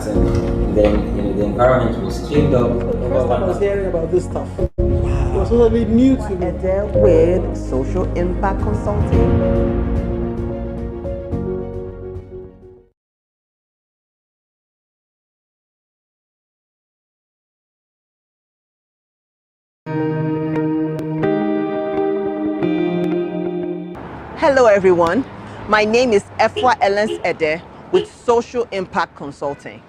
impact, and then the environment was cleaned up. The first time I was hearing about this stuff, it was totally new to me. Edeh with Social Impact Consulting. Hello everyone, my name is Efua Elens-Edeh with Social Impact Consulting.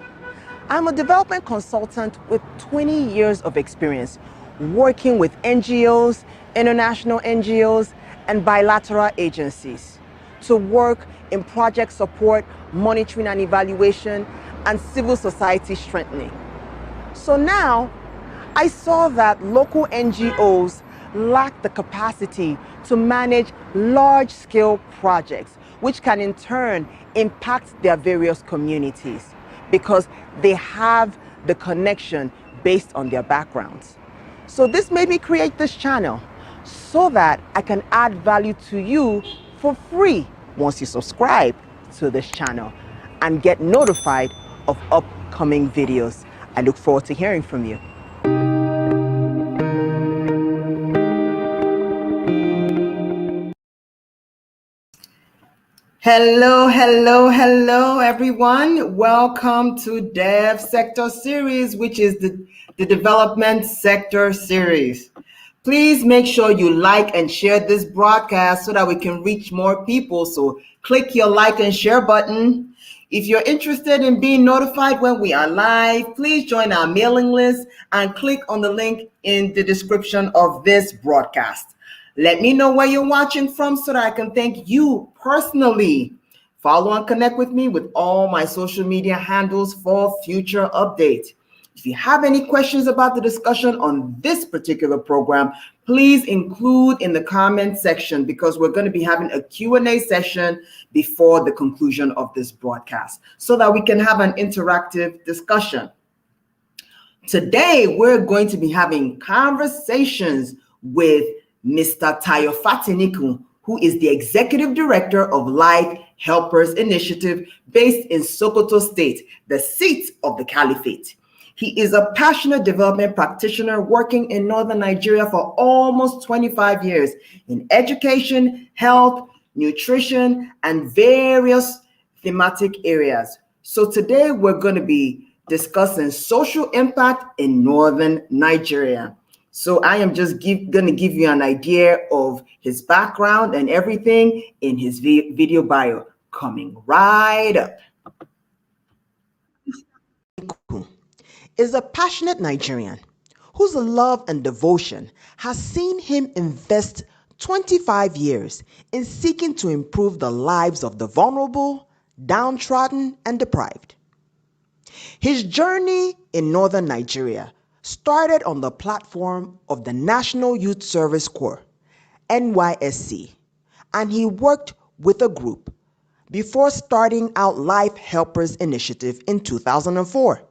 I'm a development consultant with 20 years of experience working with NGOs, international NGOs, and bilateral agencies to work in project support, monitoring and evaluation, and civil society strengthening. So now, I saw that local NGOs lack the capacity to manage large-scale projects, which can in turn impact their various communities because they have the connection based on their backgrounds. So this made me create this channel so that I can add value to you for free once you subscribe to this channel and get notified of upcoming videos. I look forward to hearing from you. Hello, hello, hello, everyone. Welcome to Devsectorseries, which is the development sector series. Please make sure you like and share this broadcast so that we can reach more people. So click your like and share button. If you're interested in being notified when we are live, please join our mailing list and click on the link in the description of this broadcast. Let me know where you're watching from so that I can thank you personally. Follow and connect with me with all my social media handles for future updates. If you have any questions about the discussion on this particular program, please include in the comment section because we're going to be having a Q&A session before the conclusion of this broadcast so that we can have an interactive discussion. Today, we're going to be having conversations with Mr. Tayo Fatinikun, who is the Executive Director of Life Helpers Initiative based in Sokoto State, the seat of the caliphate. He is a passionate development practitioner working in northern Nigeria for almost 25 years in education, health, nutrition, and various thematic areas. So today we're going to be discussing social impact in northern Nigeria. So I am just going to give you an idea of his background and everything in his video bio coming right up. Is a passionate Nigerian whose love and devotion has seen him invest 25 years in seeking to improve the lives of the vulnerable, downtrodden, and deprived. His journey in northern Nigeria started on the platform of the National Youth Service Corps, NYSC, and he worked with a group before starting out Life Helpers Initiative in 2004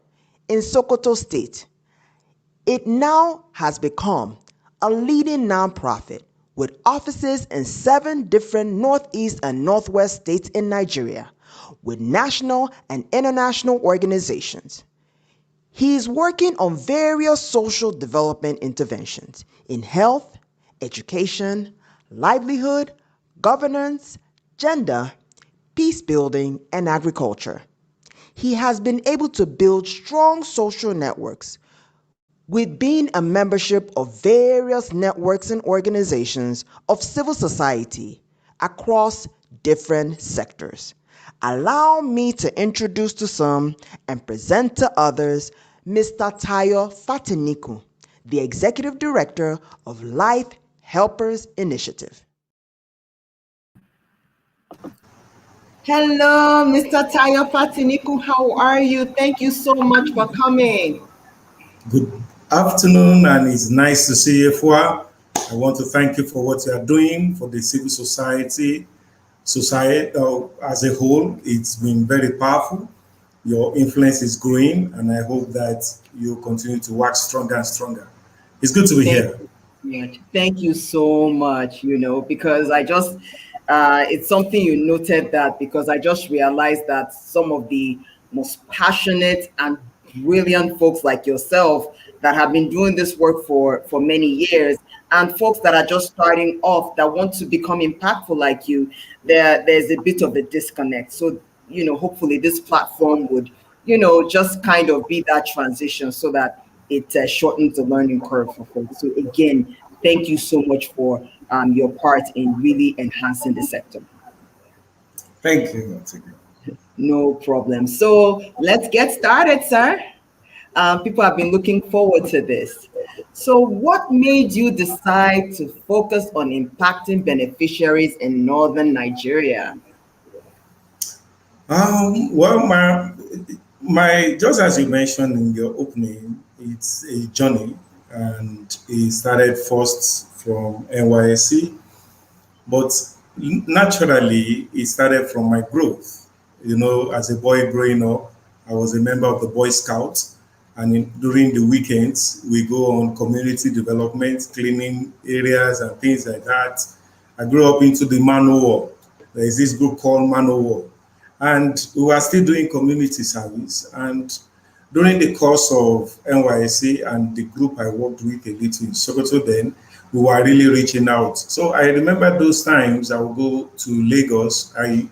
in Sokoto State. It now has become a leading nonprofit with offices in 7 different Northeast and Northwest states in Nigeria, with national and international organizations. He is working on various social development interventions in health, education, livelihood, governance, gender, peace building, and agriculture. He has been able to build strong social networks with being a membership of various networks and organizations of civil society across different sectors. Allow me to introduce to some and present to others Mr. Tayo Fatinikun, the Executive Director of Life Helpers Initiative. Hello, Mr. Tayo Fatinikun. How are you? Thank you so much for coming. Good afternoon, and it's nice to see you, Efua. I want to thank you for what you are doing for the civil society as a whole. It's been very powerful. Your influence is growing, and I hope that you continue to work stronger and stronger. It's good to be here. Thank you so much, because I just, it's something you noted that because I just realized that some of the most passionate and brilliant folks like yourself that have been doing this work for many years, and folks that are just starting off that want to become impactful like you. There's a bit of a disconnect. So, hopefully this platform would, just kind of be that transition so that it shortens the learning curve for folks. So again, thank you so much for your part in really enhancing the sector. Thank you. No problem. So let's get started, sir. People have been looking forward to this. So what made you decide to focus on impacting beneficiaries in northern Nigeria? Well, my just as you mentioned in your opening, it's a journey, and it started first from NYSC, but naturally it started from my growth. As a boy growing up, I was a member of the Boy Scouts, and during the weekends we go on community development, cleaning areas and things like that. I grew up into the Manowar. There is this group called Manowar, and we were still doing community service. And during the course of NYSC and the group I worked with a little in Sokoto then, we were really reaching out. So I remember those times I would go to Lagos. I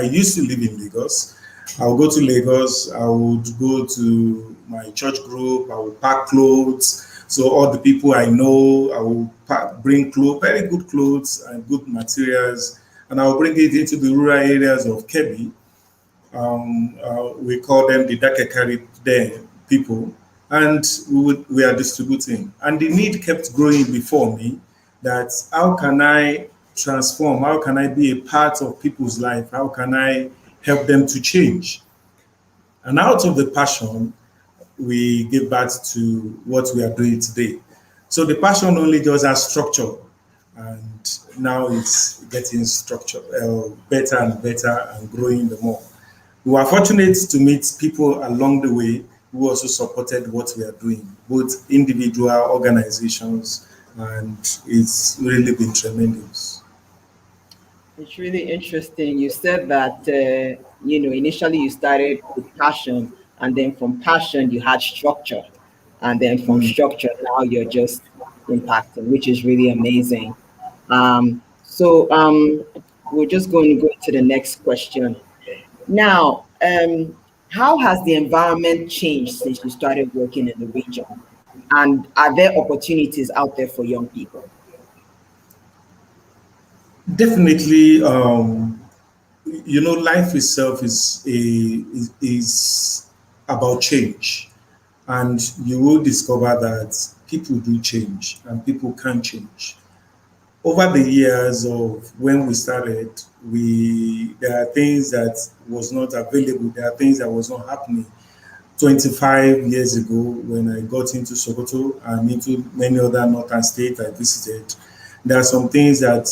used to live in Lagos. I would go to Lagos. I would go to my church group. I would pack clothes. So all the people I know, I will bring clothes, very good clothes and good materials, and I will bring it into the rural areas of Kebbi. We call them the Dakekari people, and we are distributing. And the need kept growing before me, that how can I transform? How can I be a part of people's life? How can I help them to change? And out of the passion, we give birth to what we are doing today. So the passion only just has structure, and now it's getting structure better and better and growing the more. We were fortunate to meet people along the way who also supported what we are doing, both individual organizations, and it's really been tremendous. It's really interesting. You said that, initially you started with passion, and then from passion you had structure, and then from structure now you're just impacting, which is really amazing. So we're just going to go to the next question. Now, how has the environment changed since you started working in the region? And are there opportunities out there for young people? Definitely, life itself is about change, and you will discover that people do change and people can change. Over the years of when we started, there are things that was not available. There are things that was not happening. 25 years ago, when I got into Sokoto and into many other northern states I visited, there are some things that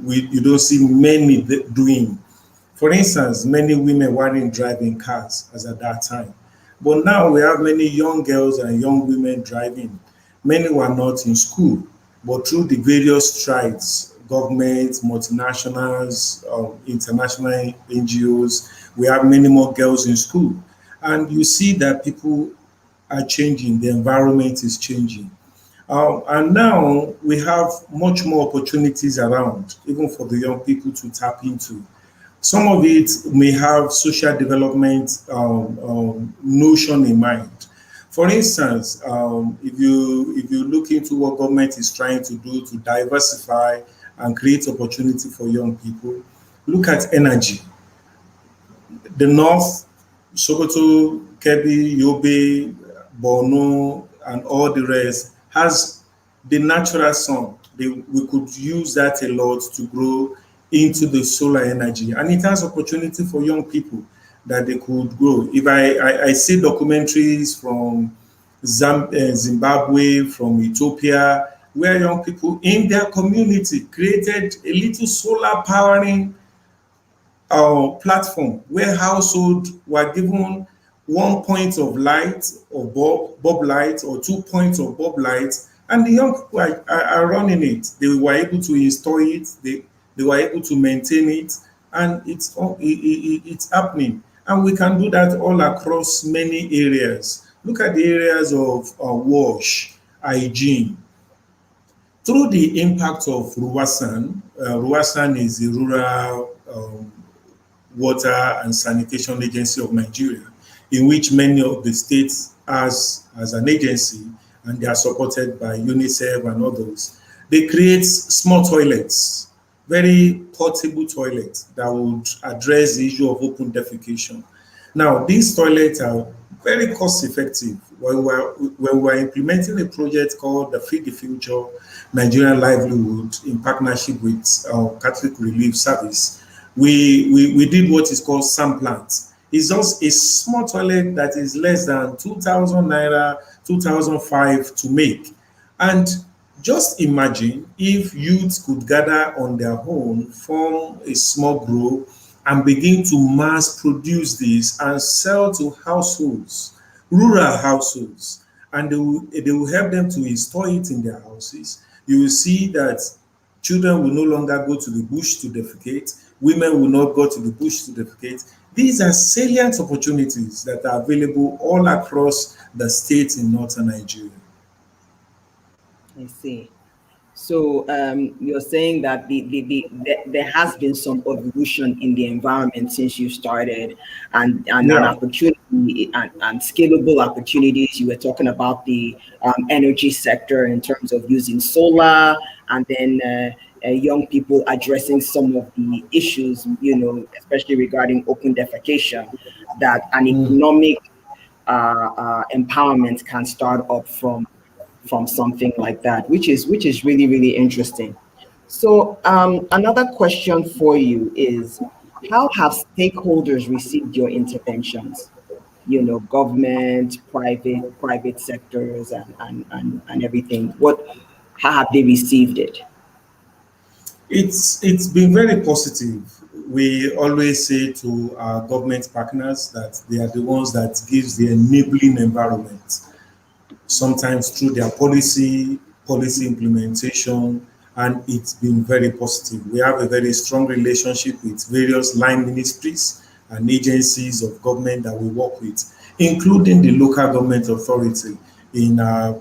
you don't see many doing. For instance, many women weren't driving cars as at that time. But now we have many young girls and young women driving. Many were not in school, but through the various strides, governments, multinationals, international NGOs, we have many more girls in school. And you see that people are changing, the environment is changing. And now we have much more opportunities around, even for the young people to tap into. Some of it may have social development notion in mind. For instance, if you look into what government is trying to do to diversify and create opportunity for young people, look at energy. The North, Sokoto, Kebbi, Yobe, Borno, and all the rest has the natural sun. We could use that a lot to grow into the solar energy, and it has opportunity for young people that they could grow. If I see documentaries from Zimbabwe, from Ethiopia, where young people in their community created a little solar powering platform where households were given 1 point of light or bulb light or 2 points of bulb light, and the young people are running it. They were able to install it, they were able to maintain it, and it's happening. And we can do that all across many areas. Look at the areas of wash, hygiene. Through the impact of Ruwasan, Ruwasan is the rural water and sanitation agency of Nigeria, in which many of the states as an agency, and they are supported by UNICEF and others. They create small toilets, very portable toilets that would address the issue of open defecation. Now, these toilets are very cost effective. When we're implementing a project called the Feed the Future Nigerian Livelihood in partnership with Catholic Relief Service, we did what is called Samplant. It's just a small toilet that is less than 2,000 naira, 2005 to make. And just imagine if youth could gather on their own, form a small group, and begin to mass produce this and sell to households, rural households, and they will help them to install it in their houses. You will see that children will no longer go to the bush to defecate, women will not go to the bush to defecate. These are salient opportunities that are available all across the states in northern Nigeria. I see. So you're saying that there has been some evolution in the environment since you started, and an Yeah. opportunity and scalable opportunities. You were talking about the energy sector in terms of using solar, and then young people addressing some of the issues, especially regarding open defecation, that an economic empowerment can start up from something like that, which is really, really interesting. So another question for you is, how have stakeholders received your interventions? Government, private sectors, and everything. How have they received it? It's been very positive. We always say to our government partners that they are the ones that gives the enabling environment, sometimes through their policy implementation, and it's been very positive. We have a very strong relationship with various line ministries and agencies of government that we work with, including the local government authority in our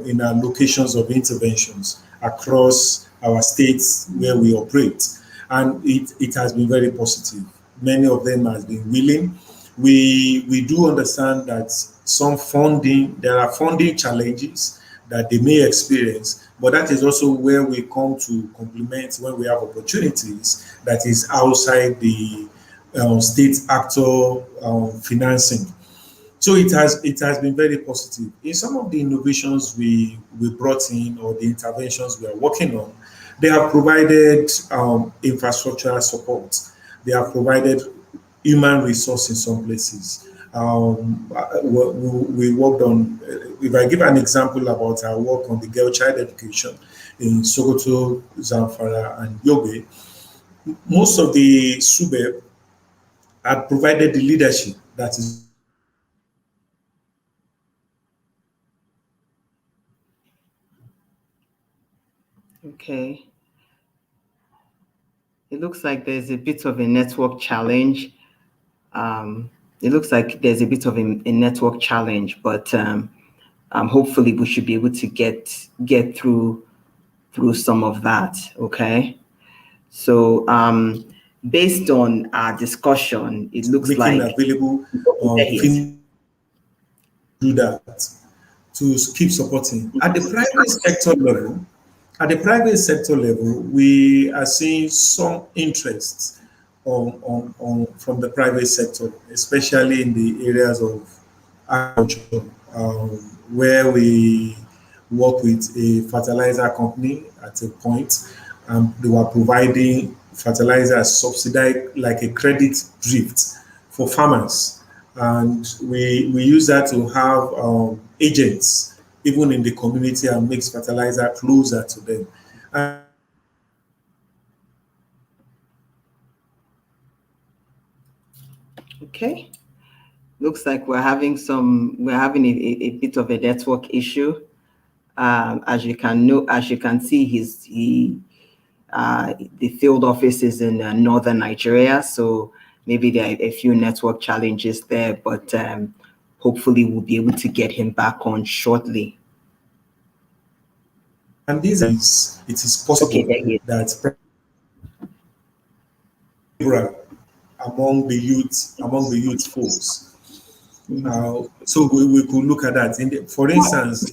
in our locations of interventions across our states where we operate. And it has been very positive. Many of them has been willing. We do understand that there are funding challenges that they may experience, but that is also where we come to complement when we have opportunities that is outside the state actor financing. So it has been very positive. In some of the innovations we brought in, or the interventions we are working on, they have provided infrastructural support. They have provided human resource in some places. We worked on, if I give an example about our work on the girl child education in Sokoto, Zamfara, and Yobe, most of the SUBEB had provided the leadership that is. Okay. It looks like there's a bit of a network challenge. It looks like there's a bit of a network challenge, but hopefully we should be able to get through some of that. Okay. So based on our discussion, it looks making like available do that to keep supporting. At the private sector level, we are seeing some interest from the private sector, especially in the areas of agriculture, where we work with a fertilizer company at a point, and they were providing fertilizer subsidized like a credit drift for farmers. And we use that to have agents even in the community and makes fertilizer closer to them. And okay. Looks like we're having a bit of a network issue. As you can see, the field office is in northern Nigeria, so Maybe there are a few network challenges there, but hopefully we'll be able to get him back on shortly. And it is Okay, possible there he is. that among the youth folks. So we could look at that. For instance,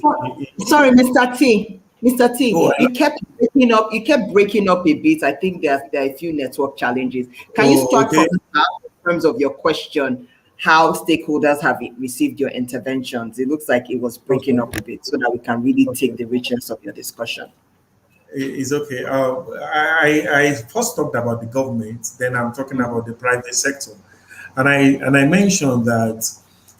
Sorry, Mr. T. Mr. T, Oh, you kept breaking up. You kept breaking up a bit. I think there are a few network challenges. Can you start okay. from the start in terms of your question? How stakeholders have received your interventions? It looks like it was breaking up a bit, so that we can really take the richness of your discussion. It's okay. I first talked about the government, then I'm talking about the private sector, and I mentioned that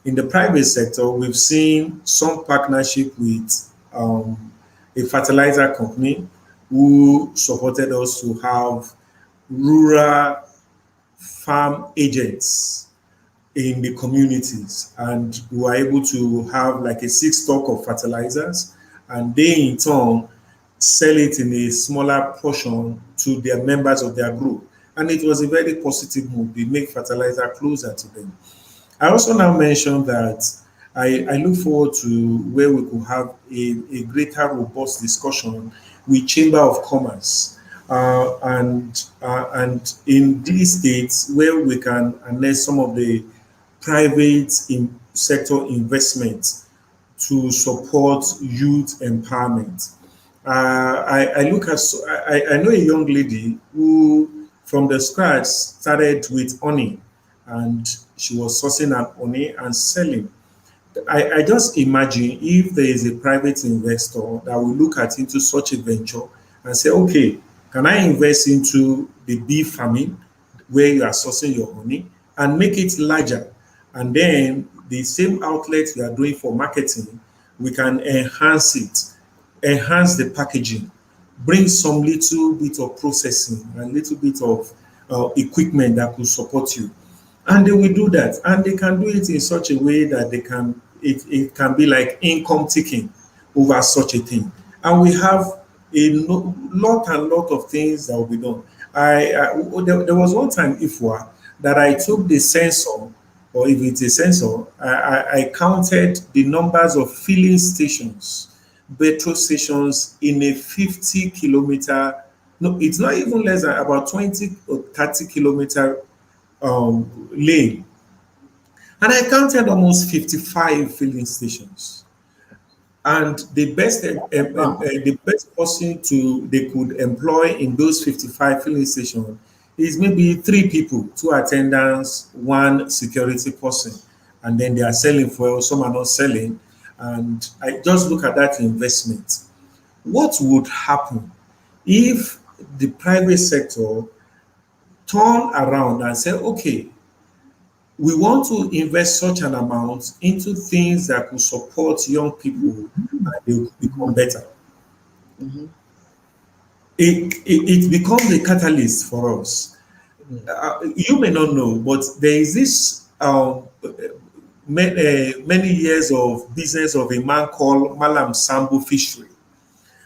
in the private sector we've seen some partnership with a fertilizer company who supported us to have rural farm agents in the communities, and we were able to have like a 6 stock of fertilizers, and they in turn sell it in a smaller portion to their members of their group. And it was a very positive move. They make fertilizer closer to them. I also now mentioned that I look forward to where we could have a greater robust discussion with Chamber of Commerce and in these states where we can harness some of the private sector investments to support youth empowerment. I know a young lady who from the scratch started with honey, and she was sourcing an honey and selling. I just imagine if there is a private investor that will look at into such a venture and say, okay, can I invest into the bee farming where you are sourcing your honey and make it larger? And then the same outlets we are doing for marketing, we can enhance it, enhance the packaging, bring some little bit of processing and little bit of equipment that could support you. And they will do that. And they can do it in such a way that it can be like income taking over such a thing. And we have lot and lot of things that will be done. There was one time, Efua, that I took the sensor, or if it's a sensor, I counted the numbers of filling stations, petrol stations in a 50-kilometer, no, it's not even less than about 20 or 30-kilometer lane. And I counted almost 55 filling stations. And the best person they could employ in those 55 filling stations is maybe 3 people, 2 attendants, 1 security person, and then they are selling fuel, some are not selling. And I just look at that investment. What would happen if the private sector turn around and say, okay, we want to invest such an amount into things that could support young people and they will become better. It becomes a catalyst for us. You may not know, but there is this many years of business of a man called Malam Sambo Fishery.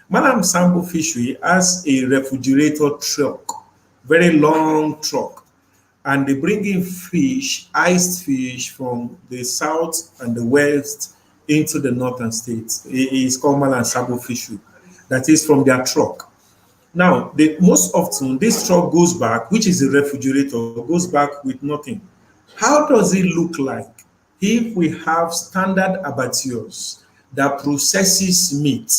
Malam Sambo Fishery has a refrigerator truck, very long truck, and they bring in fish, iced fish from the south and the west into the northern states. It is called Malam Sambo Fishery. That is from their truck. Now, most often this truck goes back, which is a refrigerator, goes back with nothing. How does it look like if we have standard abattoirs that processes meat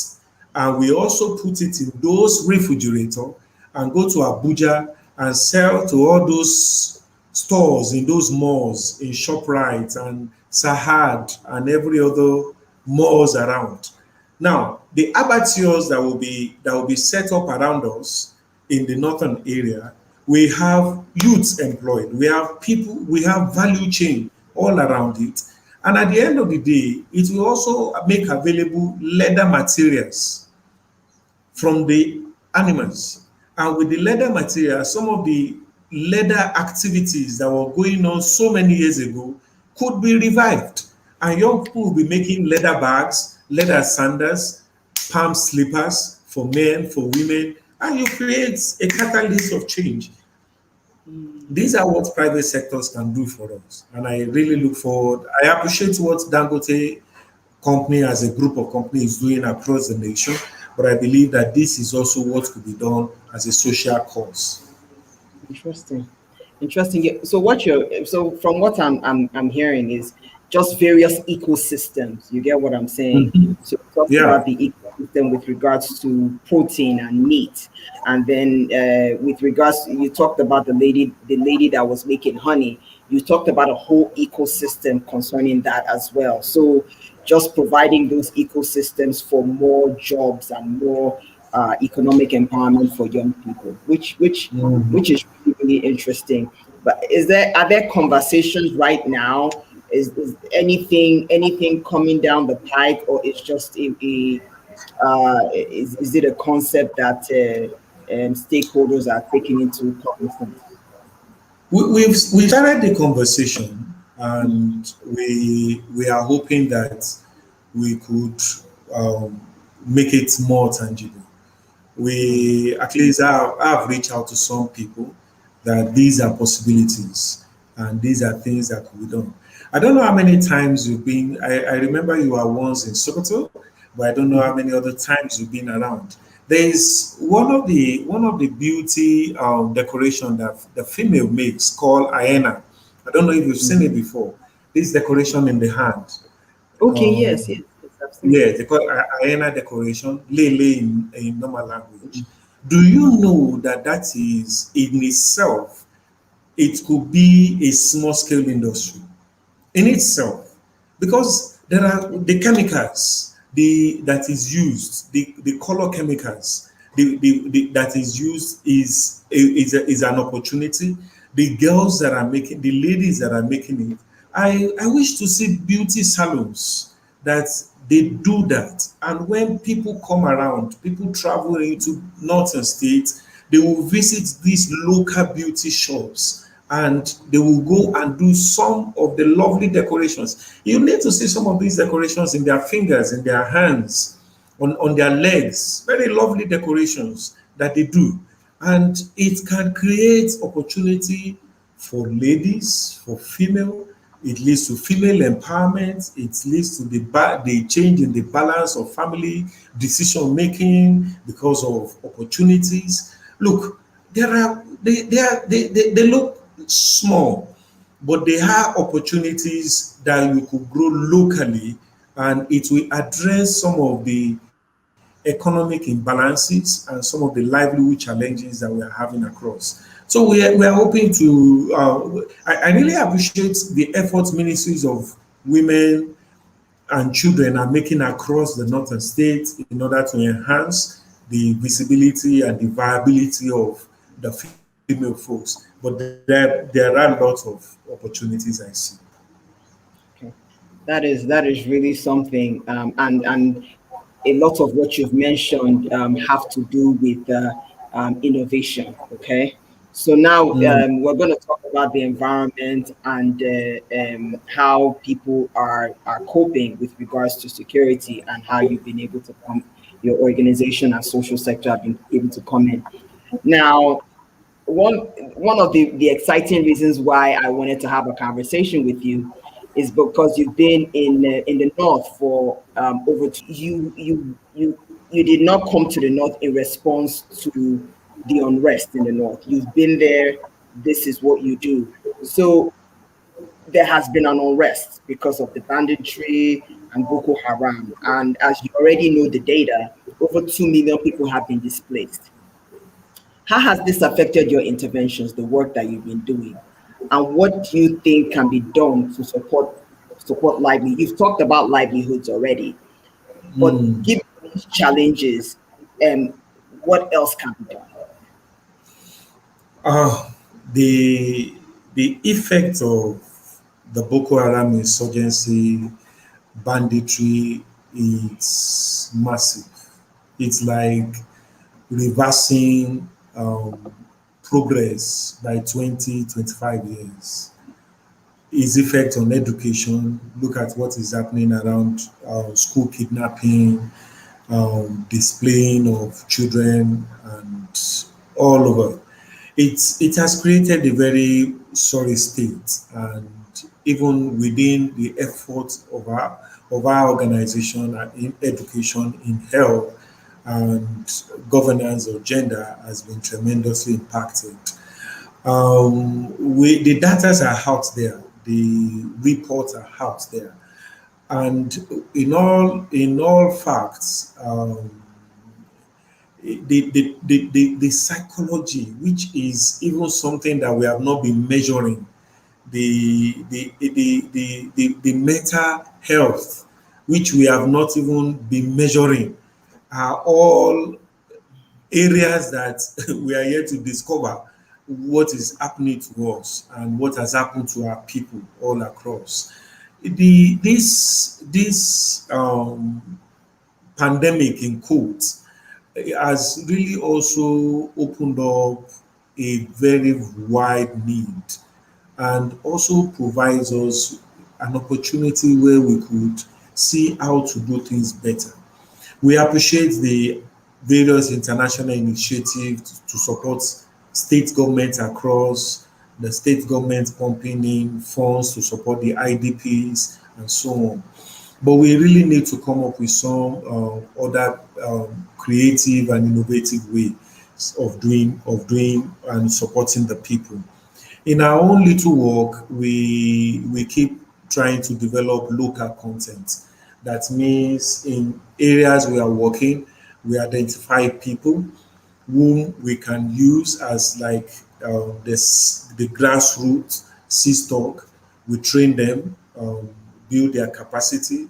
and we also put it in those refrigerators and go to Abuja and sell to all those stores in those malls, in ShopRite and Sahad and every other malls around? Now, the abattoirs that will be set up around us in the northern area, we have youths employed, we have people, we have value chain all around it. And at the end of the day, it will also make available leather materials from the animals. And with the leather material, some of the leather activities that were going on so many years ago could be revived. And young people will be making leather bags, leather sandals, palm slippers for men, for women, and you create a catalyst of change. These are what private sectors can do for us. And I really look forward. I appreciate what Dangote company as a group of companies doing across the nation, but I believe that this is also what could be done as a social cause. Interesting. Interesting. Yeah, so what you're so from what I'm hearing is just various ecosystems. You get what I'm saying? Mhm. So we talked Yeah. about the ecosystem with regards to protein and meat, and then with regards, you talked about the lady that was making honey. You talked about a whole ecosystem concerning that as well. So just providing those ecosystems for more jobs and more economic empowerment for young people, which Mhm. is really, really interesting. But are there conversations right now? Is anything coming down the pike, or it's just is it a concept that stakeholders are taking into cognizance? We started the conversation, and we are hoping that we could um, make it more tangible. We at least have reached out to some people that these are possibilities and these are things that could be done. I don't know how many times you've been. I remember you were once in Sokoto, but I don't know how many other times you've been around. There is one of the beauty decoration that the female makes called hyena. I don't know if you've seen it before. This decoration in the hand. Okay, yes, Um, yes, yes, I've seen yeah, it. they call it hyena decoration, lele in normal language. Do you know that that is in itself, it could be a small scale industry in itself, because there are the chemicals that is used, the color chemicals that is used is an opportunity. The girls that are making, the ladies that are making it, I wish to see beauty salons that they do that. And when people come around, people travel into northern states, they will visit these local beauty shops and they will go and do some of the lovely decorations. You need to see some of these decorations in their fingers, in their hands, on their legs. Very lovely decorations that they do. And it can create opportunity for ladies, for female. It leads to female empowerment. It leads to the change in the balance of family decision making because of opportunities. Look, they look small, but they are opportunities that you could grow locally, and it will address some of the economic imbalances and some of the livelihood challenges that we are having across. So we are hoping to. I really appreciate the efforts ministries of women and children are making across the northern states in order to enhance the visibility and the viability of the female folks. But there are lots of opportunities I see. Okay. That is really something, and a lot of what you've mentioned have to do with innovation. Okay, so now Mm. we're going to talk about the environment and how people are coping with regards to security and how you've been able to come, your organization and social sector have been able to come in. Now, one one of the exciting reasons why I wanted to have a conversation with you is because you've been in the north for over you did not come to the north in response to the unrest in the north. You've been there. This is what you do. So there has been an unrest because of the banditry and Boko Haram, and as you already know the data, over 2 million people have been displaced. How has this affected your interventions, the work that you've been doing? And what do you think can be done to support livelihood? You've talked about livelihoods already, but Mm. given these challenges, um, what else can be done? Uh, the effect of the Boko Haram insurgency, banditry, is massive. It's like reversing progress by 20, 25 years. Its effect on education, look at what is happening around school kidnapping, displaying of children, and all over. it has created a very sorry state, and even within the efforts of our organization in education, in health, and governance or gender has been tremendously impacted. The data are out there, the reports are out there, and in all facts, the psychology, which is even something that we have not been measuring, the mental health, which we have not even been measuring, are all areas that we are yet to discover what is happening to us and what has happened to our people all across. This pandemic in quotes has really also opened up a very wide need, and also provides us an opportunity where we could see how to do things better. We appreciate the various international initiatives to support state governments across, the state government pumping in funds to support the IDPs and so on. But we really need to come up with some other creative and innovative ways of doing and supporting the people. In our own little work, we keep trying to develop local content. That means in areas we are working, we identify people whom we can use as like the grassroots system. We train them, build their capacity,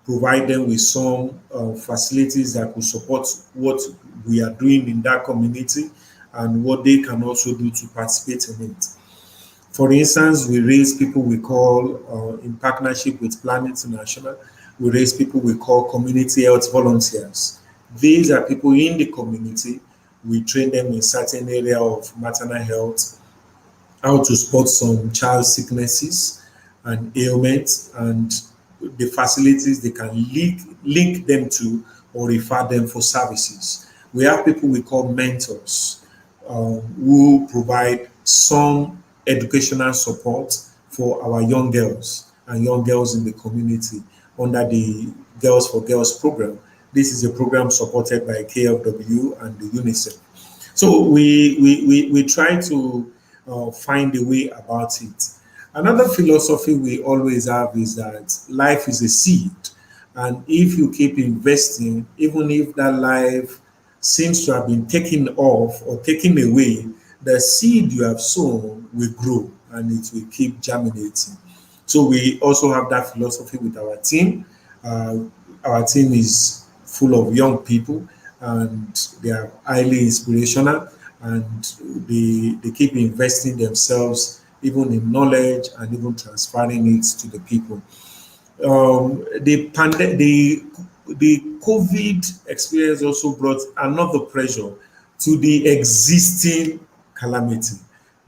provide them with some facilities that could support what we are doing in that community and what they can also do to participate in it. For instance, we raise people we call, in partnership with Plan International, we raise people we call community health volunteers. These are people in the community. We train them in certain area of maternal health, how to spot some child sicknesses and ailments, and the facilities they can link them to or refer them for services. We have people we call mentors, who provide some educational support for our young girls and young girls in the community under the Girls for Girls program. This is a program supported by KFW and the UNICEF. So we try to find a way about it. Another philosophy we always have is that life is a seed. And if you keep investing, even if that life seems to have been taken off or taken away, the seed you have sown will grow and it will keep germinating. So we also have that philosophy with our team. Our team is full of young people and they are highly inspirational, and they keep investing themselves even in knowledge and even transferring it to the people. The COVID experience also brought another pressure to the existing calamity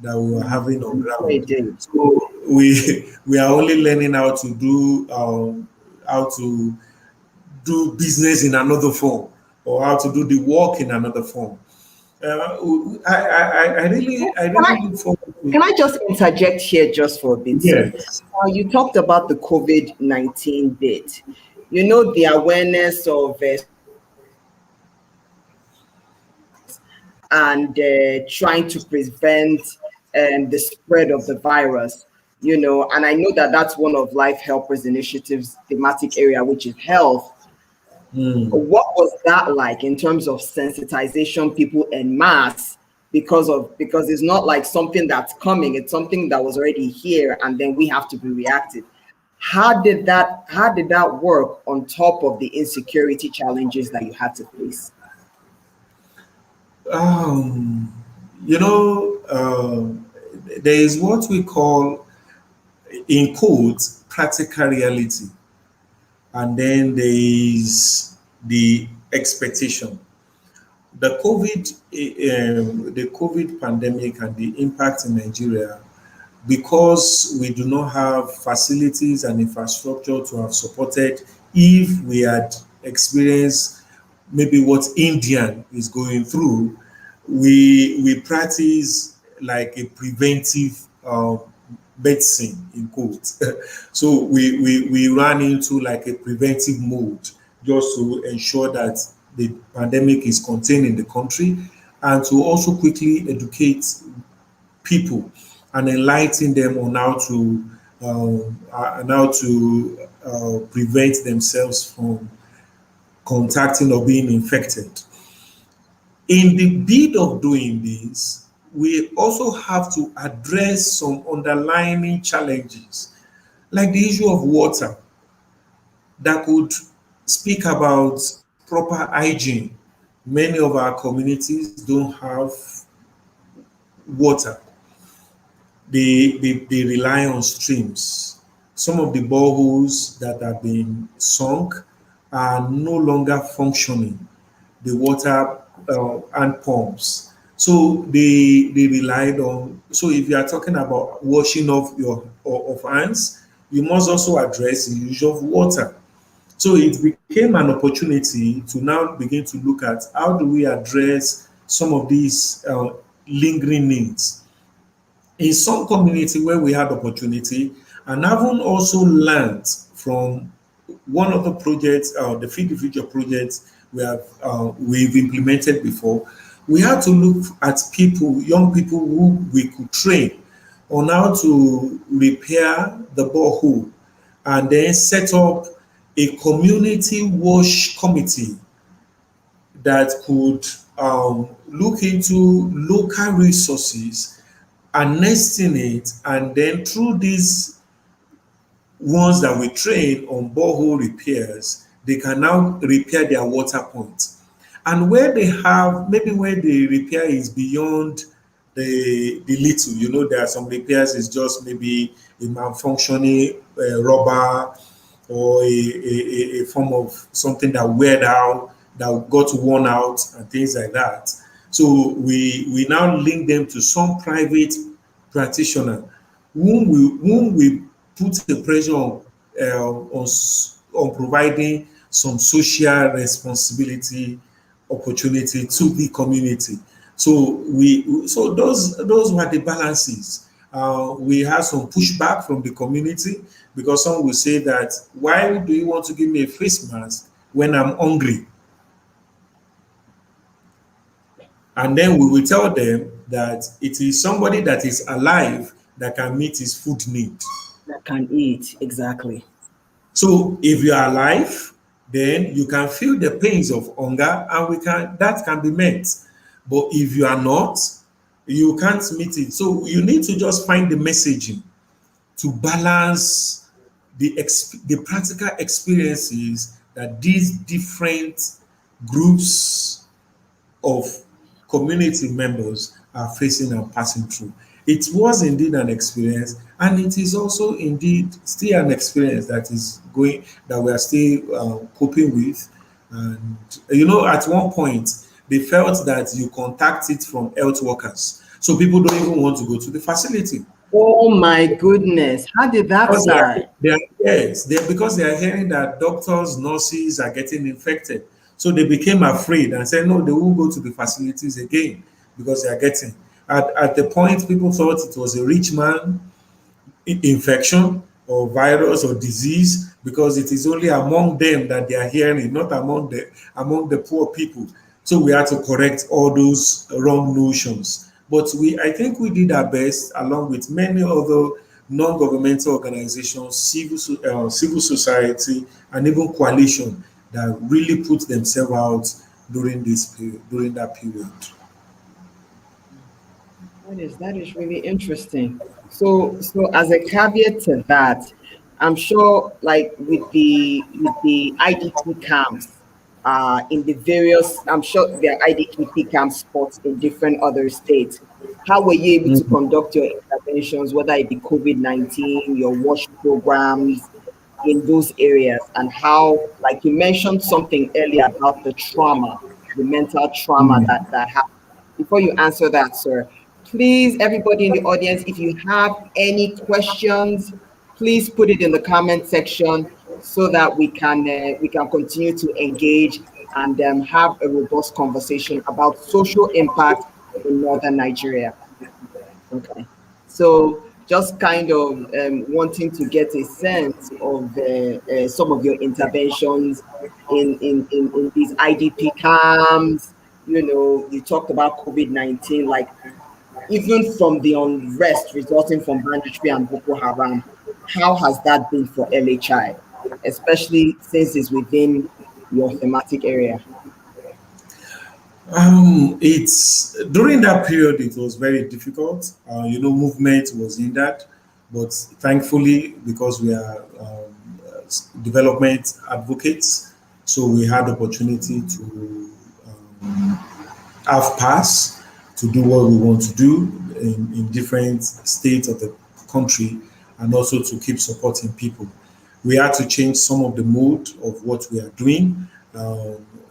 that we were having on We ground. did. So we are only learning how to do business in another form, or how to do the work in another form. I really look forward Can to. I just interject here just for a bit? So, Yes. you talked about the COVID-19 bit. You know, the awareness of and trying to prevent the spread of the virus. You know, and I know that that's one of Life Helpers Initiative's thematic area, which is health. Mm. What was that like in terms of sensitization people en masse, because it's not like something that's coming, it's something that was already here and then we have to be reactive. How did that work on top of the insecurity challenges that you had to face? Um, you know, there is what we call, in quotes, practical reality, and then there is the expectation. The COVID pandemic and the impact in Nigeria, because we do not have facilities and infrastructure to have supported. If we had experienced maybe what India is going through, we practice like a preventive medicine in quotes. So we run into like a preventive mode just to ensure that the pandemic is contained in the country, and to also quickly educate people and enlighten them on how to prevent themselves from contacting or being infected. In the bid of doing this, we also have to address some underlying challenges, like the issue of water, that could speak about proper hygiene. Many of our communities don't have water. They rely on streams. Some of the boreholes that have been sunk are no longer functioning, the water and pumps. So they relied on. So if you are talking about washing off your of hands, you must also address the use of water. So it became an opportunity to now begin to look at how do we address some of these lingering needs in some community where we had opportunity, and having also learned from one of the projects, the Feed the Future projects we've implemented before. We had to look at people, young people who we could train on how to repair the borehole, and then set up a community wash committee that could look into local resources, harnessing it, and then through these ones that we train on borehole repairs, they can now repair their water points. And where they have, maybe where the repair is beyond the little, there are some repairs is just maybe a malfunctioning rubber, or a form of something that weared out, that got worn out, and things like that. So we now link them to some private practitioner whom we put the pressure on providing some social responsibility opportunity to the community. So those were the balances. We had some pushback from the community, because some will say that, why do you want to give me a face mask when I'm hungry? And then we will tell them that it is somebody that is alive that can meet his food need. That can eat, exactly. So if you are alive, then you can feel the pains of hunger, and that can be met. But if you are not, you can't meet it. So you need to just find the messaging to balance the practical experiences that these different groups of community members are facing and passing through. It was indeed an experience, and it is also indeed still an experience that we are still coping with. And at one point, they felt that you contact it from health workers, so people don't even want to go to the facility. Oh my goodness! How did that start? Because they are hearing that doctors, nurses are getting infected. So they became afraid and said, no, they won't go to the facilities again, because they are getting. At the point, people thought it was a rich man infection or virus or disease, because it is only among them that they are hearing it, not among the poor people. So we had to correct all those wrong notions. But I think we did our best, along with many other non-governmental organizations, civil society, and even coalition, that really put themselves out during that period. That is really interesting. So as a caveat to that, I'm sure, like with the IDP camps, in the various, I'm sure there are IDP camp spots in different other states. How were you able to conduct your interventions, whether it be COVID-19, your WASH programs in those areas, and how, like you mentioned something earlier about the trauma, the mental trauma that happened. Before you answer that, sir, please, everybody in the audience, if you have any questions, please put it in the comment section so that we can continue to engage and have a robust conversation about social impact in northern Nigeria. Okay. So just kind of wanting to get a sense of some of your interventions in these IDP camps. You talked about COVID-19, like even from the unrest resulting from banditry and Boko Haram, how has that been for LHI, especially since it's within your thematic area? It's during that period it was very difficult. Movement was hindered, but thankfully because we are development advocates, so we had opportunity to have pass to do what we want to do in different states of the country, and also to keep supporting people. We had to change some of the mode of what we are doing.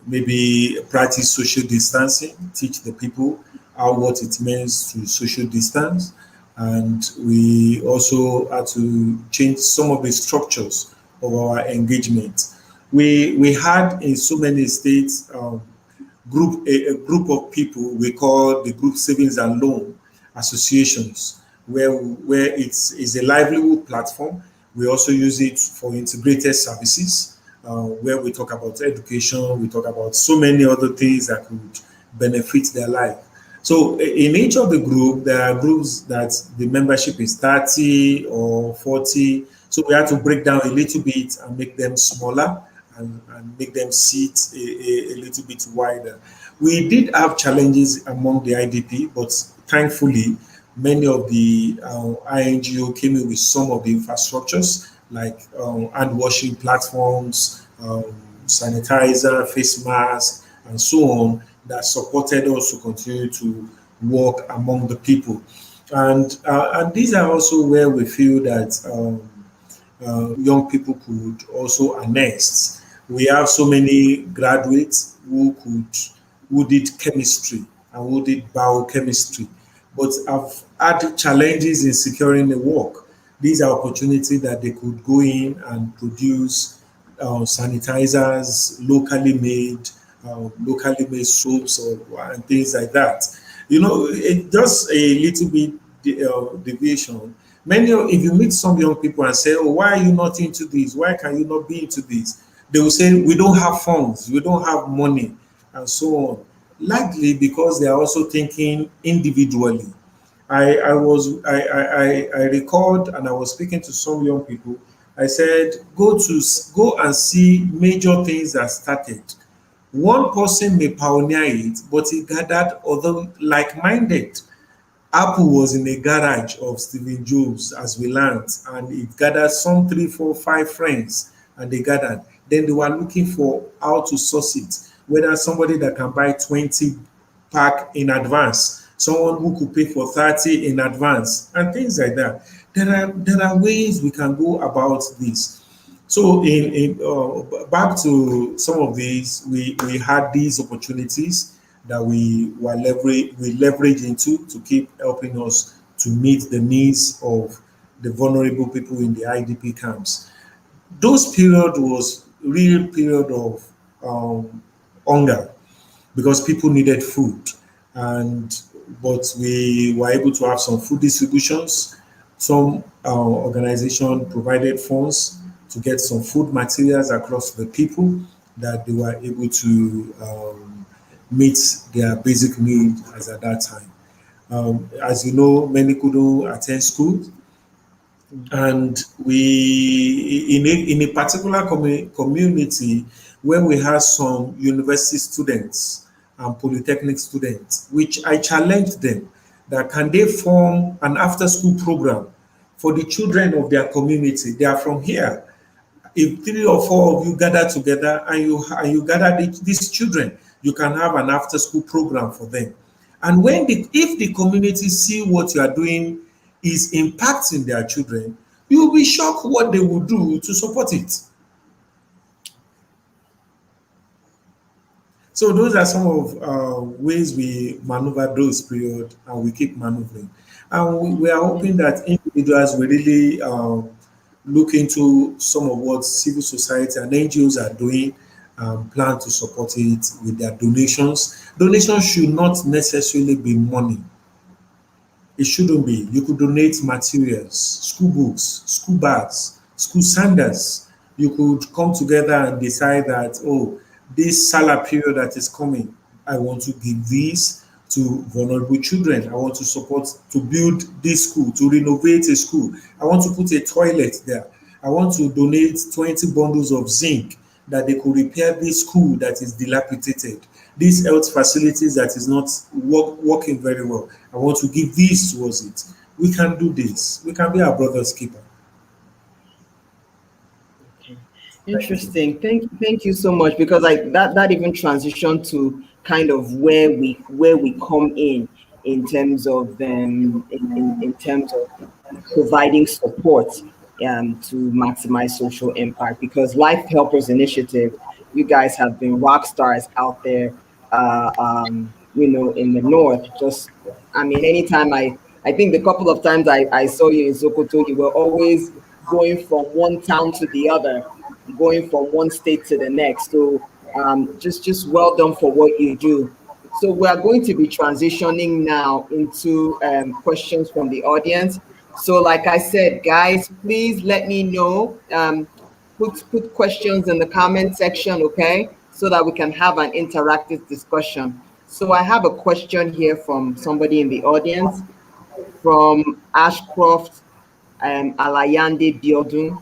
Maybe practice social distancing, teach the people how what it means to social distance, and we also had to change some of the structures of our engagement. We had in so many states a group of people we call the group savings and loan associations, where it's a livelihood platform. We also use it for integrated services, where we talk about education, we talk about so many other things that could benefit their life. So in each of the group, there are groups that the membership is 30 or 40. So we had to break down a little bit and make them smaller, and make them sit a little bit wider. We did have challenges among the IDP, but thankfully, many of the INGO came in with some of the infrastructures like hand washing platforms, sanitizer, face mask, and so on, that supported us to continue to work among the people. And these are also where we feel that young people could also annex. We have so many graduates who did chemistry and who did biochemistry, but have had challenges in securing the work. These are opportunities that they could go in and produce sanitizers, locally made soaps and things like that. It just a little bit deviation. If you meet some young people and say, "Oh, why are you not into this? Why can you not be into this?" They will say, "We don't have funds, we don't have money," and so on. Likely because they are also thinking individually. I recalled, and I was speaking to some young people. I said, go and see major things that started. One person may pioneer it, but he gathered other like-minded. Apple was in a garage of Stephen Jobs, as we learned, and it gathered some 3, 4, 5 friends, and they gathered. Then they were looking for how to source it, whether somebody that can buy 20 pack in advance, someone who could pay for 30 in advance, and things like that. There are ways we can go about this. So back to some of these, we had these opportunities that we leverage into to keep helping us to meet the needs of the vulnerable people in the IDP camps. Those period was real period of hunger, because people needed food, but we were able to have some food distributions. Some organization provided funds to get some food materials across the people, that they were able to meet their basic needs as at that time. As you know, many couldn't attend school, and we in a particular community where we had some university students and polytechnic students, which I challenged them that can they form an after-school program for the children of their community. They are from here. If 3 or 4 of you gather together and you gather these children, you can have an after-school program for them. And if the community see what you are doing is impacting their children, you will be shocked what they will do to support it. So those are some of ways we maneuver those period, and we keep maneuvering. And we are hoping that individuals will really look into some of what civil society and NGOs are doing, plan to support it with their donations. Donations should not necessarily be money. It shouldn't be. You could donate materials, school books, school bags, school sandals. You could come together and decide that, oh, this Salah period that is coming, I want to give this to vulnerable children. I want to support to build this school, to renovate a school. I want to put a toilet there. I want to donate 20 bundles of zinc that they could repair this school that is dilapidated, these health facilities that is not working very well. I want to give this towards it. We can do this. We can be our brother's keeper. Interesting. Thank you so much, because like that even transitioned to kind of where we come in terms of in terms of providing support to maximize social impact, because Life Helpers Initiative, you guys have been rock stars out there, in the north. Just, I mean, anytime I think the couple of times I saw you in Sokoto, you were always going from one town to the other, going from one state to the next. So just well done for what you do. So we are going to be transitioning now into questions from the audience. So like I said, guys, please let me know. Put questions in the comment section, okay? So that we can have an interactive discussion. So I have a question here from somebody in the audience, from Ashcroft Alayande Biodun.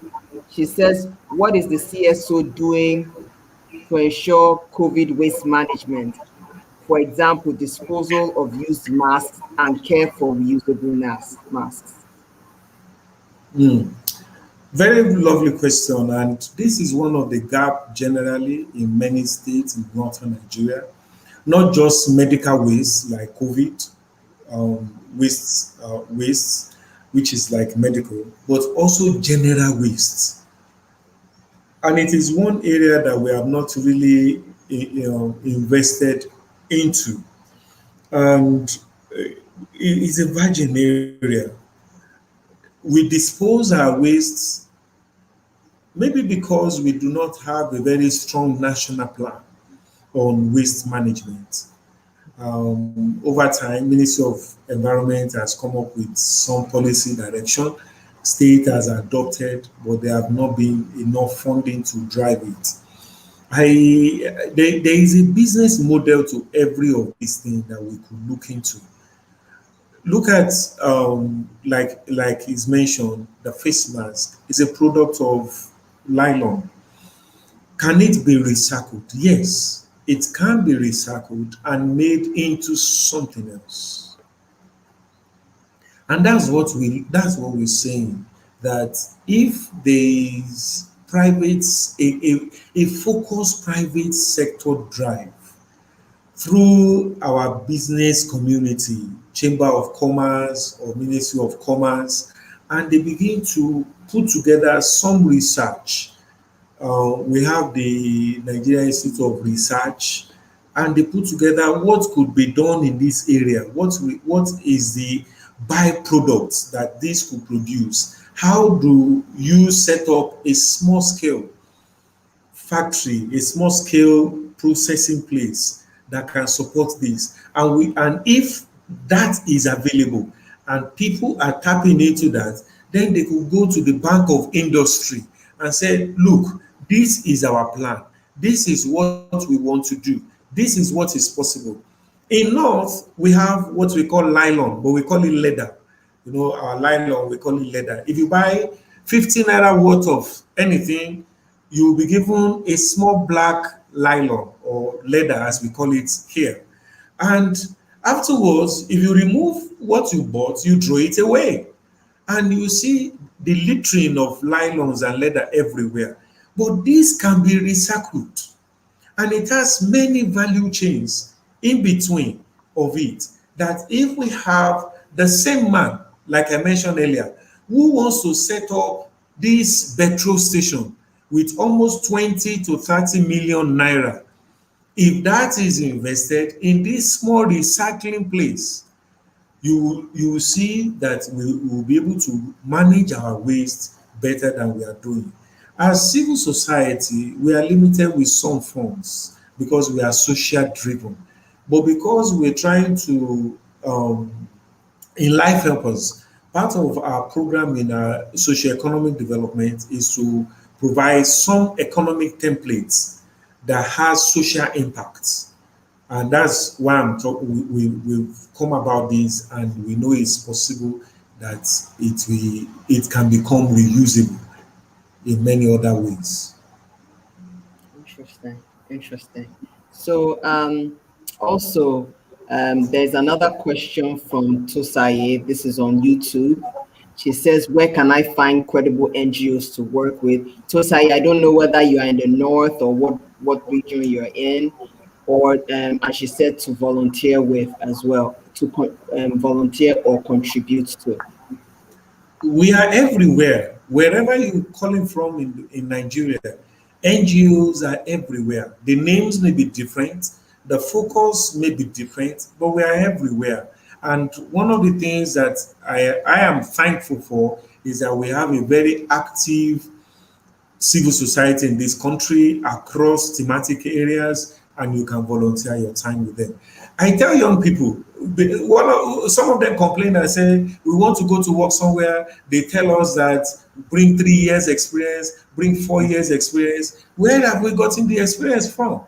She says, what is the CSO doing to ensure COVID waste management? For example, disposal of used masks and care for reusable masks. Very lovely question, and this is one of the gap generally in many states in northern Nigeria. Not just medical waste like COVID waste, which is like medical, but also general waste. And it is one area that we have not really invested into, and it is a virgin area. We dispose our wastes maybe because we do not have a very strong national plan on waste management. Over time, Ministry of Environment has come up with some policy direction. State has adopted, but there have not been enough funding to drive it. There is a business model to every of these things that we could look into. Look at like is mentioned, the face mask is a product of nylon. Can it be recycled? Yes, it can be recycled and made into something else. And that's what we're saying. That if there is a focused private sector drive through our business community, Chamber of Commerce or Ministry of Commerce, and they begin to put together some research. We have the Nigerian Institute of Research, and they put together what could be done in this area. What is the byproducts that this could produce? How do you set up a small scale factory, a small scale processing place that can support this? And if that is available and people are tapping into that, then they could go to the Bank of Industry and say, look, this is our plan. This is what we want to do. This is what is possible. In North, we have what we call nylon, but we call it leather. You know, our nylon, we call it leather. If you buy 15 naira worth of anything, you will be given a small black nylon or leather, as we call it here. And afterwards, if you remove what you bought, you throw it away. And you see the littering of nylons and leather everywhere. But this can be recycled. And it has many value chains in between of it. That if we have the same man, like I mentioned earlier, who wants to set up this petrol station with almost 20 to 30 million naira, if that is invested in this small recycling place, you will see that we will be able to manage our waste better than we are doing. As civil society, we are limited with some funds because we are social driven. But because we're trying to in life helpers, part of our program in our socio-economic development is to provide some economic templates that has social impacts. And that's why we've come about this, and we know it's possible that it can become reusable in many other ways. Interesting. Interesting. So, also, there's another question from Tosaye. This is on YouTube. She says, "Where can I find credible NGOs to work with?" Tosaye, I don't know whether you are in the north or what region you're in, or and she said to volunteer with as well, to volunteer or contribute to. We are everywhere. Wherever you're calling from in Nigeria, NGOs are everywhere. The names may be different, the focus may be different, but we are everywhere. And one of the things that I am thankful for is that we have a very active civil society in this country across thematic areas, and you can volunteer your time with them. I tell young people, some of them complain and say, we want to go to work somewhere. They tell us that bring 3 years experience, bring 4 years experience. Where have we gotten the experience from?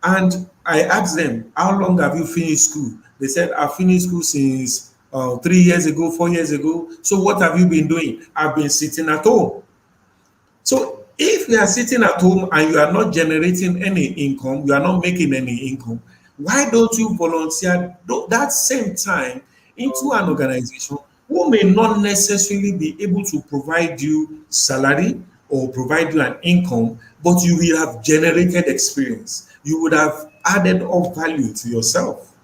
And I asked them, how long have you finished school? They said, I finished school since 3 years ago, 4 years ago. So what have you been doing? I've been sitting at home. So if you are sitting at home and you are not generating any income, you are not making any income, why don't you volunteer that same time into an organization who may not necessarily be able to provide you salary or provide you an income, but you will have generated experience. You would have added up value to yourself.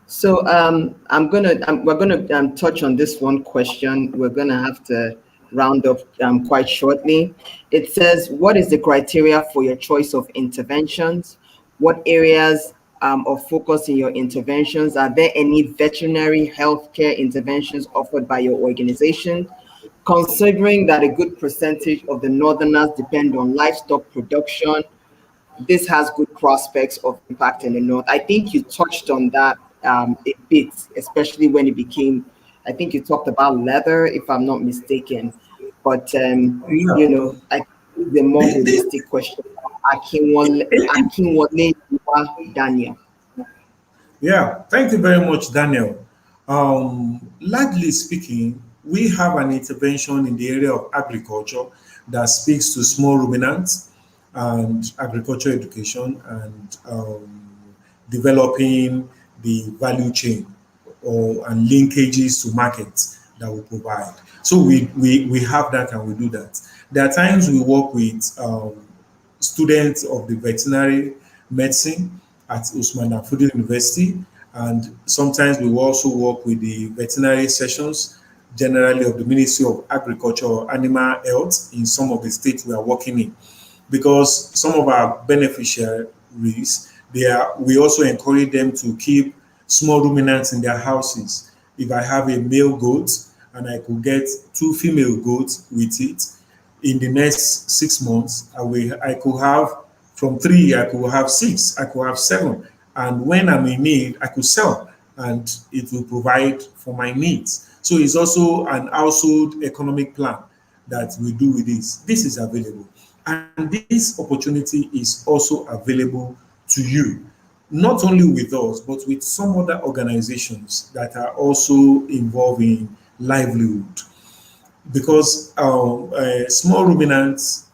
So we're gonna touch on this one question. We're gonna have to round up quite shortly. It says, what is the criteria for your choice of interventions? What areas of focus in your interventions? Are there any veterinary healthcare interventions offered by your organization? Considering that a good percentage of the Northerners depend on livestock production, this has good prospects of impact in the North. I think you touched on that a bit, especially when it became, I think you talked about leather, if I'm not mistaken. But, I think the more holistic question, Akinwole Daniel. Yeah, thank you very much, Daniel. Largely speaking, we have an intervention in the area of agriculture that speaks to small ruminants and agriculture education and developing the value chain and linkages to markets that we provide. So we have that and we do that. There are times we work with students of the veterinary medicine at Usman Danfodio University, and sometimes we also work with the veterinary sessions, generally of the Ministry of Agriculture or Animal Health in some of the states we are working in. Because some of our beneficiaries, we also encourage them to keep small ruminants in their houses. If I have a male goat and I could get 2 female goats with it, in the next 6 months, I could have from 3, I could have 6, I could have 7. And when I'm in need, I could sell and it will provide for my needs. So it's also an household economic plan that we do with this. This is available. And this opportunity is also available to you, not only with us, but with some other organizations that are also involved in livelihood. Because small ruminants,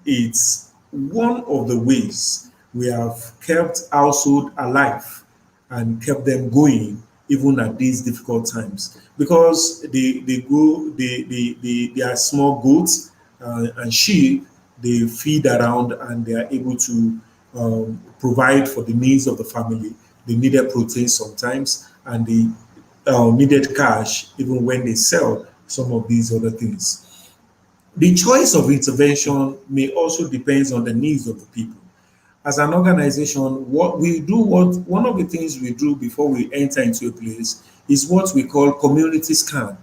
it's one of the ways we have kept household alive and kept them going even at these difficult times. Because they are small goats and sheep, they feed around and they are able to provide for the needs of the family. They needed protein sometimes, and they needed cash even when they sell some of these other things. The choice of intervention may also depend on the needs of the people. As an organization, one of the things we do before we enter into a place is what we call community scan.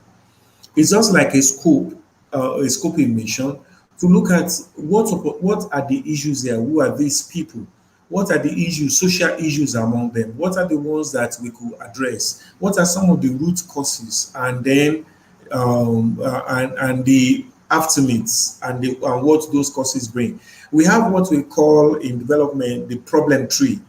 It's just like a scope a scoping mission to look at what are the issues there, who are these people, what are the issues, social issues among them, what are the ones that we could address, what are some of the root causes, and then and the aftermaths and what those causes bring. We have what we call in development the problem tree,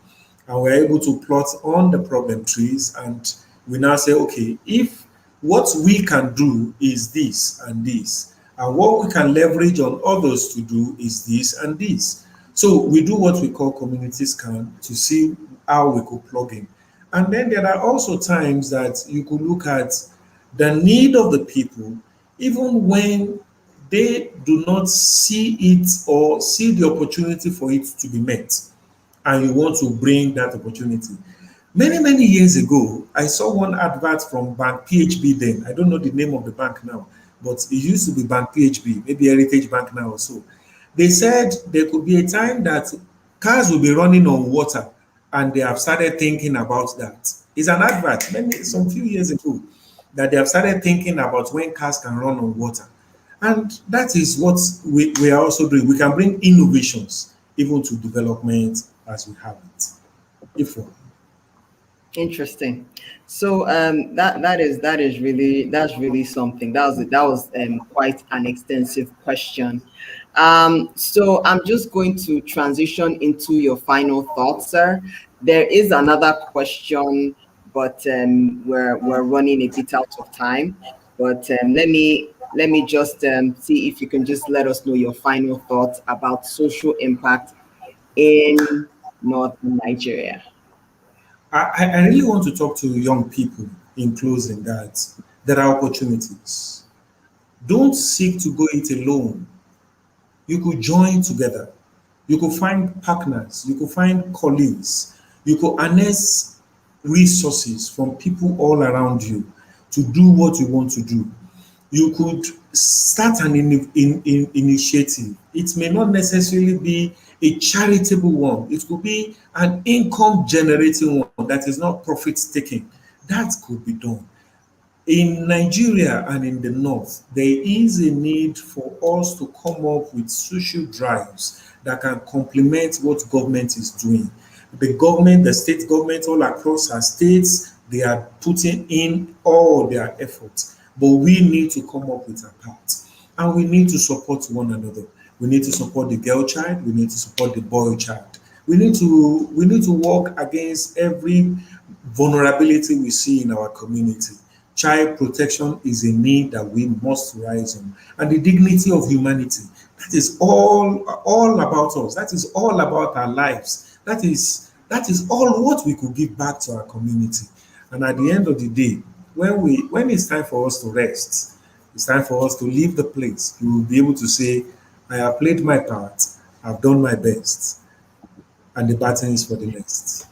and we're able to plot on the problem trees, and we now say, okay, if what we can do is this and this, and what we can leverage on others to do is this and this. So we do what we call community scan to see how we could plug in. And then there are also times that you could look at the need of the people, even when they do not see it or see the opportunity for it to be met, and you want to bring that opportunity. Many years ago, I saw one advert from Bank PHB then. I don't know the name of the bank now, but it used to be Bank PHB, maybe Heritage Bank now or so. They said there could be a time that cars will be running on water, and they have started thinking about that. It's an advert, some few years ago, that they have started thinking about when cars can run on water. And that is what we are also doing. We can bring innovations even to development as we have it. Efua. Interesting. So that is really something. That was quite an extensive question. So I'm just going to transition into your final thoughts, sir. There is another question, but we're running a bit out of time. But let me just see if you can just let us know your final thoughts about social impact in northern Nigeria. I really want to talk to young people in closing that there are opportunities. Don't seek to go it alone. You could join together. You could find partners. You could find colleagues. You could harness resources from people all around you to do what you want to do. You could start an initiative. It may not necessarily be a charitable one. It could be an income generating one that is not profit taking. That could be done. In Nigeria and in the north, there is a need for us to come up with social drives that can complement what government is doing. The government, the state government all across our states, they are putting in all their efforts. But we need to come up with a part. And we need to support one another. We need to support the girl child. We need to support the boy child. We need to work against every vulnerability we see in our community. Child protection is a need that we must rise on. And the dignity of humanity, that is all about us. That is all about our lives. That is all what we could give back to our community. And at the end of the day, when it's time for us to rest, it's time for us to leave the place, you will be able to say, I have played my part, I've done my best, and the baton is for the next.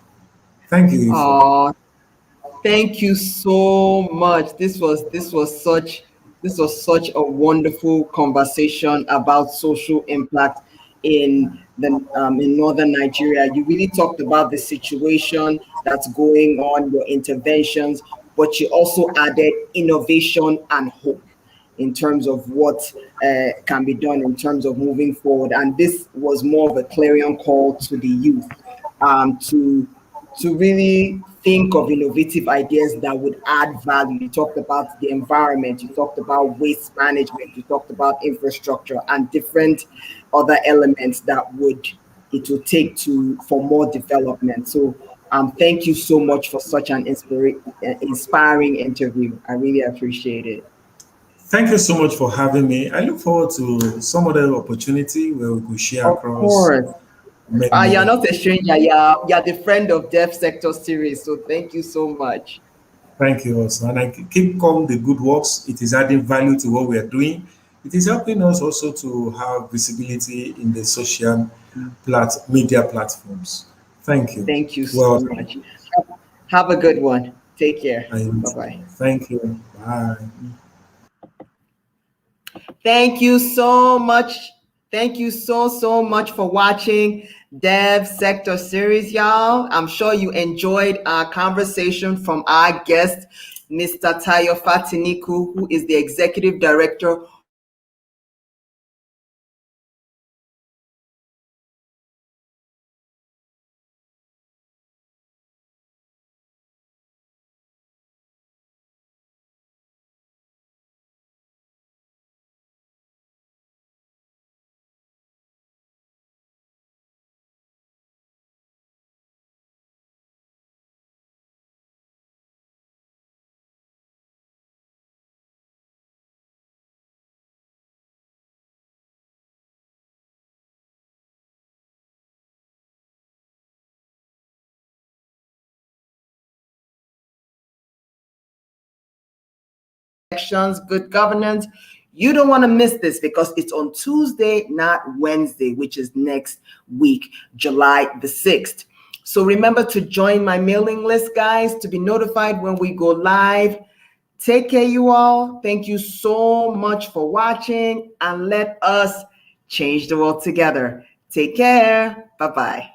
Thank you. Oh, thank you so much. This was such a wonderful conversation about social impact in northern Nigeria. You really talked about the situation that's going on, your interventions, but you also added innovation and hope in terms of what can be done in terms of moving forward. And this was more of a clarion call to the youth to really think of innovative ideas that would add value. You talked about the environment, you talked about waste management, you talked about infrastructure and different other elements that it would take for more development. So thank you so much for such an inspiring interview. I really appreciate it. Thank you so much for having me. I look forward to some other opportunity where we could share Of across. course. many- You're not a stranger. You're the friend of Devsectorseries. So thank you so much. Thank you also. And I keep coming the good works. It is adding value to what we are doing. It is helping us also to have visibility in the social media platforms. Thank you. Thank you so Well, much. Have a good one. Take care. Bye bye. thank you. Bye. Thank you so much. Thank you so much for watching Devsectorseries, y'all. I'm sure you enjoyed our conversation from our guest, Mr. Fatinikun, who is the Executive Director elections, good governance. You don't want to miss this because it's on Tuesday, not Wednesday, which is next week, July the 6th. So remember to join my mailing list, guys, to be notified when we go live. Take care, you all. Thank you so much for watching, and let us change the world together. Take care. Bye-bye.